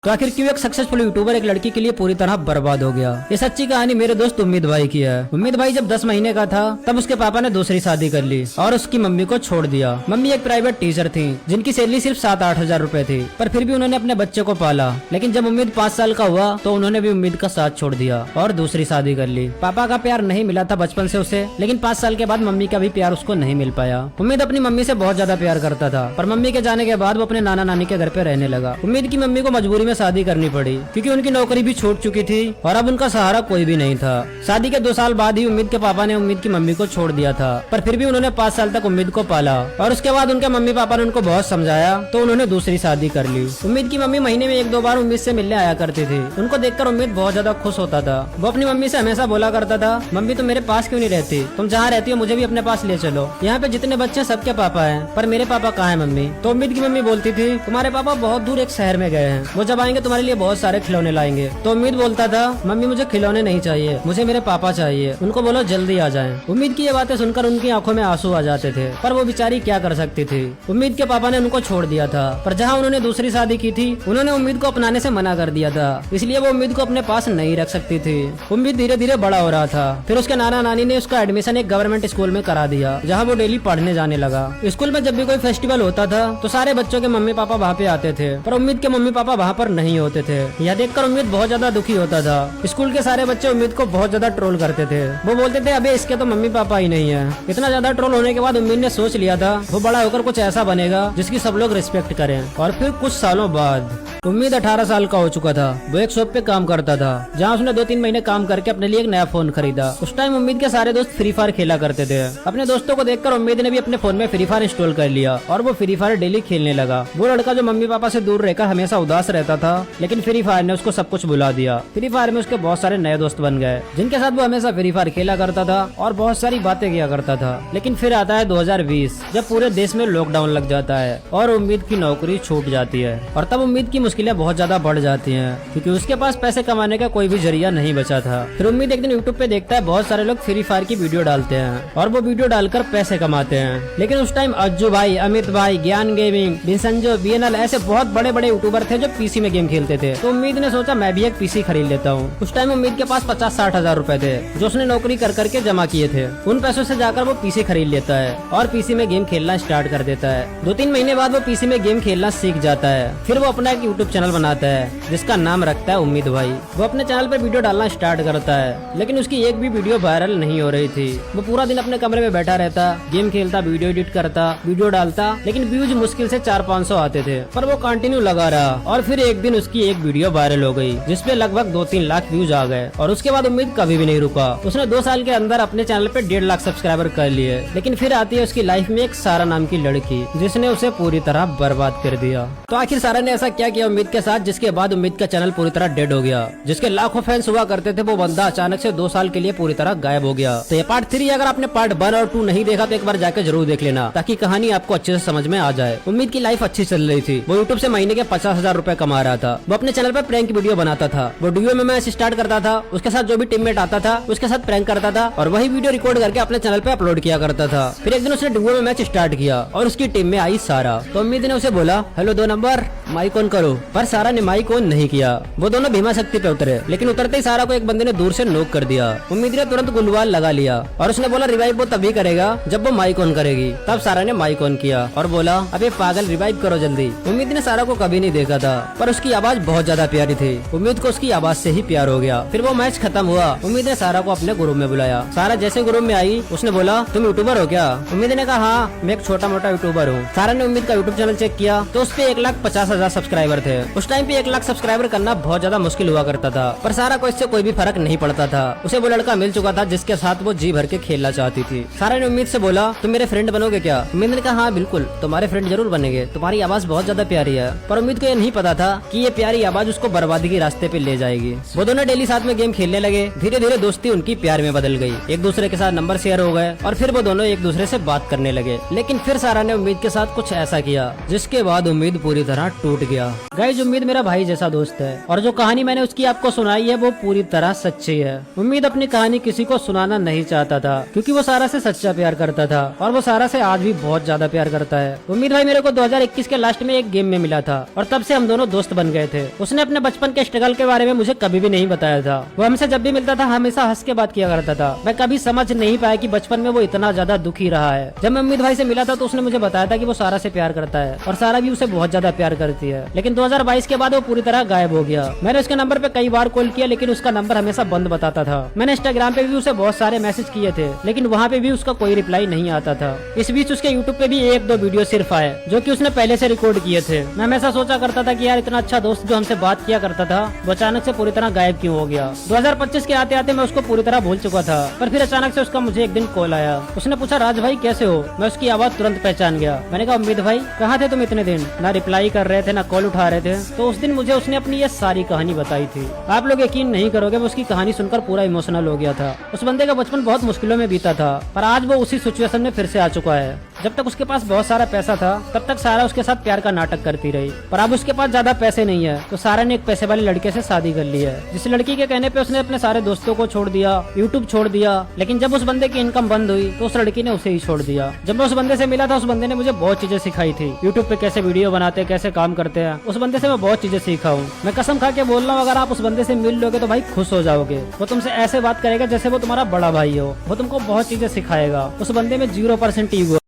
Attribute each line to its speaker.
Speaker 1: तो आखिर क्यों एक सक्सेसफुल यूट्यूबर एक लड़की के लिए पूरी तरह बर्बाद हो गया। ये सच्ची कहानी मेरे दोस्त उम्मीद भाई की है। उम्मीद भाई जब 10 महीने का था तब उसके पापा ने दूसरी शादी कर ली और उसकी मम्मी को छोड़ दिया। मम्मी एक प्राइवेट टीचर थी जिनकी सैलरी सिर्फ 7-8 हजार रूपए थी, पर फिर भी उन्होंने अपने बच्चे को पाला। लेकिन जब उम्मीद 5 साल का हुआ तो उन्होंने भी उम्मीद का साथ छोड़ दिया और दूसरी शादी कर ली। पापा का प्यार नहीं मिला था बचपन से उसे, लेकिन 5 साल के बाद मम्मी का भी प्यार उसको नहीं मिल पाया। उम्मीद अपनी मम्मी से बहुत ज्यादा प्यार करता था, पर मम्मी के जाने के बाद वो अपने नाना नानी के घर पे रहने लगा। उम्मीद की मम्मी को मजबूरी में शादी करनी पड़ी क्योंकि उनकी नौकरी भी छूट चुकी थी और अब उनका सहारा कोई भी नहीं था। शादी के 2 साल बाद ही उम्मीद के पापा ने उम्मीद की मम्मी को छोड़ दिया था, पर फिर भी उन्होंने 5 साल तक उम्मीद को पाला और उसके बाद उनके मम्मी पापा ने उनको बहुत समझाया तो उन्होंने दूसरी शादी कर ली। उम्मीद की मम्मी महीने में 1-2 बार उम्मीद से मिलने आया करती थी। उनको देखकर उम्मीद बहुत ज्यादा खुश होता था। वो अपनी मम्मी से हमेशा बोला करता था, मम्मी तुम मेरे पास क्यों नहीं रहती, तुम जहाँ रहती हो मुझे भी अपने पास ले चलो। यहाँ पे जितने बच्चे सबके पापा हैं, पर मेरे पापा कहाँ हैं मम्मी। तो उम्मीद की मम्मी बोलती थी, तुम्हारे पापा बहुत दूर एक शहर में गए हैं, वो जब आएंगे तुम्हारे लिए बहुत सारे खिलौने लाएंगे। तो उम्मीद बोलता था, मम्मी मुझे खिलौने नहीं चाहिए, मुझे मेरे पापा चाहिए, उनको बोलो जल्दी आ जाएं। उम्मीद की ये बातें सुनकर उनकी आंखों में आंसू आ जाते थे, पर वो बेचारी क्या कर सकती थी। उम्मीद के पापा ने उनको छोड़ दिया था, पर जहाँ उन्होंने दूसरी शादी की थी उन्होंने उम्मीद को अपनाने से मना कर दिया था, इसलिए वो उम्मीद को अपने पास नहीं रख सकती थी। उम्मीद धीरे धीरे बड़ा हो रहा था। फिर उसके नाना नानी ने उसका एडमिशन एक गवर्नमेंट स्कूल में करा दिया, जहाँ वो डेली पढ़ने जाने लगा। स्कूल में जब भी कोई फेस्टिवल होता था तो सारे बच्चों के मम्मी पापा वहाँ पे आते थे, पर उम्मीद के मम्मी पापा वहाँ पर नहीं होते थे। यह देखकर उम्मीद बहुत ज्यादा दुखी होता था। स्कूल के सारे बच्चे उम्मीद को बहुत ज्यादा ट्रोल करते थे। वो बोलते थे, अबे इसके तो मम्मी पापा ही नहीं है। इतना ज्यादा ट्रोल होने के बाद उम्मीद ने सोच लिया था वो बड़ा होकर कुछ ऐसा बनेगा जिसकी सब लोग रिस्पेक्ट करें। और फिर कुछ सालों बाद उम्मीद 18 साल का हो चुका था। वो एक शॉप पे काम करता था, जहाँ उसने 2-3 महीने काम करके अपने लिए एक नया फोन खरीदा। उस टाइम उम्मीद के सारे दोस्त फ्री फायर खेला करते थे। अपने दोस्तों को देखकर उम्मीद ने भी अपने फोन में फ्री फायर इंस्टॉल कर लिया और वो फ्री फायर डेली खेलने लगा। वो लड़का जो मम्मी पापा से दूर रहकर हमेशा उदास रहता था, लेकिन फ्री फायर ने उसको सब कुछ भुला दिया। फ्री फायर में उसके बहुत सारे नए दोस्त बन गए, जिनके साथ वो हमेशा फ्री फायर खेला करता था और बहुत सारी बातें किया करता था। लेकिन फिर आता है 2020, जब पूरे देश में लॉकडाउन लग जाता है और उम्मीद की नौकरी छूट जाती है। और तब उम्मीद की मुश्किलें बहुत ज्यादा बढ़ जाती हैं, क्योंकि उसके पास पैसे कमाने का कोई भी जरिया नहीं बचा था। फिर उम्मीद एक दिन यूट्यूब पे देखता है बहुत सारे लोग फ्री फायर की वीडियो डालते हैं और वो वीडियो डालकर पैसे कमाते हैं। लेकिन उस टाइम अज्जू भाई, अमित भाई, ज्ञान गेमिंग, बिनसंजो, BNL ऐसे बहुत बड़े बड़े यूट्यूबर थे जो पीसी में गेम खेलते थे। तो उम्मीद ने सोचा मैं भी एक पीसी खरीद लेता हूँ। उस टाइम उम्मीद के पास 50-60 हजार रूपए थे जो उसने नौकरी कर करके जमा किए थे। उन पैसों से जाकर वो पीसी खरीद लेता है और पीसी में गेम खेलना स्टार्ट कर देता है। 2-3 महीने बाद वो पीसी में गेम खेलना सीख जाता है। फिर वो अपना एक यूट्यूब चैनल बनाता है जिसका नाम रखता है उम्मीद भाई। वो अपने चैनल पर वीडियो डालना स्टार्ट करता है, लेकिन उसकी एक भी वीडियो वायरल नहीं हो रही थी। वो पूरा दिन अपने कमरे में बैठा रहता, गेम खेलता, वीडियो एडिट करता, वीडियो डालता, लेकिन व्यूज मुश्किल से 400-500 आते थे। पर वो कंटिन्यू लगा रहा और फिर एक दिन उसकी एक वीडियो वायरल हो गई जिसपे लगभग 2-3 लाख व्यूज आ गए। और उसके बाद उम्मीद कभी भी नहीं रुका। उसने 2 साल के अंदर अपने चैनल पे 1.5 लाख सब्सक्राइबर कर लिए। लेकिन फिर आती है उसकी लाइफ में एक सारा नाम की लड़की, जिसने उसे पूरी तरह बर्बाद कर दिया। तो आखिर सारा ने ऐसा क्या किया उम्मीद के साथ, जिसके बाद उम्मीद का चैनल पूरी तरह डेड हो गया। जिसके लाखों फैंस हुआ करते थे, वो बंदा अचानक से 2 साल के लिए पूरी तरह गायब हो गया। तो ये पार्ट 3, अगर आपने पार्ट 1 और 2 नहीं देखा तो एक बार जाकर जरूर देख लेना, ताकि कहानी आपको अच्छे से समझ में आ जाए। उम्मीद की लाइफ अच्छी चल रही थी। वो यूट्यूब से महीने के 50 हजार रूपए कमा रहा था। वो अपने चैनल पर प्रैंक वीडियो बनाता था। वो डुओ में मैच स्टार्ट करता था, उसके साथ जो भी टीममेट आता था उसके साथ प्रैंक करता था और वही वीडियो रिकॉर्ड करके अपने चैनल पे अपलोड किया करता था। फिर एक दिन उसने डुओ में मैच स्टार्ट किया और उसकी टीम में आई सारा। तो उम्मीद ने उसे बोला, हेलो 2 नंबर, माइक ऑन करो। पर सारा ने माइक ऑन नहीं किया। वो दोनों भीमा शक्ति पे उतरे, लेकिन उतरते ही सारा को एक बंदे ने दूर से नॉक कर दिया। उम्मीद ने तुरंत गुंडवाल लगा लिया और उसने बोला रिवाइव वो तभी करेगा जब वो माइक ऑन करेगी। तब सारा ने माइक ऑन किया और बोला, अबे पागल रिवाइव करो जल्दी। उम्मीद ने सारा को कभी नहीं देखा था, पर उसकी आवाज बहुत ज्यादा प्यारी थी। उम्मीद को उसकी आवाज से ही प्यार हो गया। फिर वो मैच खत्म हुआ। उम्मीद ने सारा को अपने ग्रुप में बुलाया। सारा जैसे ग्रुप में आई उसने बोला, तुम यूट्यूबर हो क्या? उम्मीद ने कहा, हाँ मैं एक छोटा मोटा यूट्यूबर हूँ। सारा ने उम्मीद का यूट्यूब चैनल चेक किया तो उस पे 1,50,000 सब्सक्राइबर थे। उस टाइम पे 1 लाख सब्सक्राइबर करना बहुत ज्यादा मुश्किल हुआ करता था, पर सारा को इससे कोई भी फर्क नहीं पड़ता था। उसे वो लड़का मिल चुका था जिसके साथ वो जी भर के खेलना चाहती थी। सारा ने उम्मीद से बोला, तुम मेरे फ्रेंड बनोगे क्या? उम्मीद ने कहा, हाँ बिल्कुल, तुम्हारे फ्रेंड जरूर बनेंगे, तुम्हारी आवाज बहुत ज्यादा प्यारी है। पर उम्मीद को ये नहीं पता था कि ये प्यारी आवाज उसको बर्बादी के रास्ते पे ले जाएगी। वो दोनों डेली साथ में गेम खेलने लगे। धीरे धीरे दोस्ती उनकी प्यार में बदल गई। एक दूसरे के साथ नंबर शेयर हो गए और फिर वो दोनों एक दूसरे से बात करने लगे। लेकिन फिर सारा ने उम्मीद के साथ कुछ ऐसा किया जिसके बाद उम्मीद पूरी तरह टूट गया। गाइस, उम्मीद मेरा भाई जैसा दोस्त है और जो कहानी मैंने उसकी आपको सुनाई है वो पूरी तरह सच्ची है। उम्मीद अपनी कहानी किसी को सुनाना नहीं चाहता था, क्योंकि वो सारा से सच्चा प्यार करता था और वो सारा से आज भी बहुत ज्यादा प्यार करता है। उम्मीद भाई मेरे को 2021 के लास्ट में एक गेम में मिला था और तब से हम दोनों दोस्त दोस्त बन गए थे। उसने अपने बचपन के स्ट्रगल के बारे में मुझे कभी भी नहीं बताया था। वो हमसे जब भी मिलता था हमेशा हंस के बात किया करता था। मैं कभी समझ नहीं पाया कि बचपन में वो इतना ज्यादा दुखी रहा है। जब मैं उम्मीद भाई से मिला था तो उसने मुझे बताया था कि वो सारा से प्यार करता है और सारा भी उसे बहुत ज्यादा प्यार करती है। लेकिन 2022 के बाद वो पूरी तरह गायब हो गया। मैंने उसके नंबर पे कई बार कॉल किया लेकिन उसका नंबर हमेशा बंद बताता था। मैंने इंस्टाग्राम पे भी उसे बहुत सारे मैसेज किए थे लेकिन वहाँ पे भी उसका कोई रिप्लाई नहीं आता था। इस बीच उसके यूट्यूब पे भी 1-2 वीडियो सिर्फ आए जो कि उसने पहले से रिकॉर्ड किए थे। मैं हमेशा सोचा करता था कि यार इतना अच्छा दोस्त जो हमसे बात किया करता था वो अचानक से पूरी तरह गायब क्यों हो गया। 2025 के आते आते मैं उसको पूरी तरह भूल चुका था, पर फिर अचानक से उसका मुझे एक दिन कॉल आया। उसने पूछा राज भाई कैसे हो। मैं उसकी आवाज तुरंत पहचान गया। मैंने कहा उम्मीद भाई कहाँ थे तुम इतने दिन, ना रिप्लाई कर रहे थे ना कॉल उठा रहे थे। तो उस दिन मुझे उसने अपनी ये सारी कहानी बताई थी। आप लोग यकीन नहीं करोगे मैं उसकी कहानी सुनकर पूरा इमोशनल हो गया था। उस बंदे का बचपन बहुत मुश्किलों में बीता था पर आज वो उसी सिचुएशन में फिर से आ चुका है। जब तक उसके पास बहुत सारा पैसा था तब तक सारा उसके साथ प्यार का नाटक करती रही, पर अब उसके पास ज्यादा पैसे नहीं है तो सारा ने एक पैसे वाले लड़के से शादी कर ली है। जिस लड़की के कहने पे उसने अपने सारे दोस्तों को छोड़ दिया, यूट्यूब छोड़ दिया। लेकिन जब उस बंदे की इनकम बंद हुई तो उस लड़की ने उसे ही छोड़ दिया। जब मैं उस बंदे से मिला था उस बंदे ने मुझे बहुत चीजें सिखाई थी। यूट्यूब पे कैसे वीडियो बनाते, कैसे काम करते हैं, उस बंदे से मैं बहुत चीजें सीखा हूँ। मैं कसम खा के बोल रहा हूँ अगर आप उस बंदे से मिल लोगे तो भाई खुश हो जाओगे। वो तुमसे ऐसे बात करेगा जैसे वो तुम्हारा बड़ा भाई हो। वो तुमको बहुत चीजें सिखाएगा। उस बंदे में 0% ईगो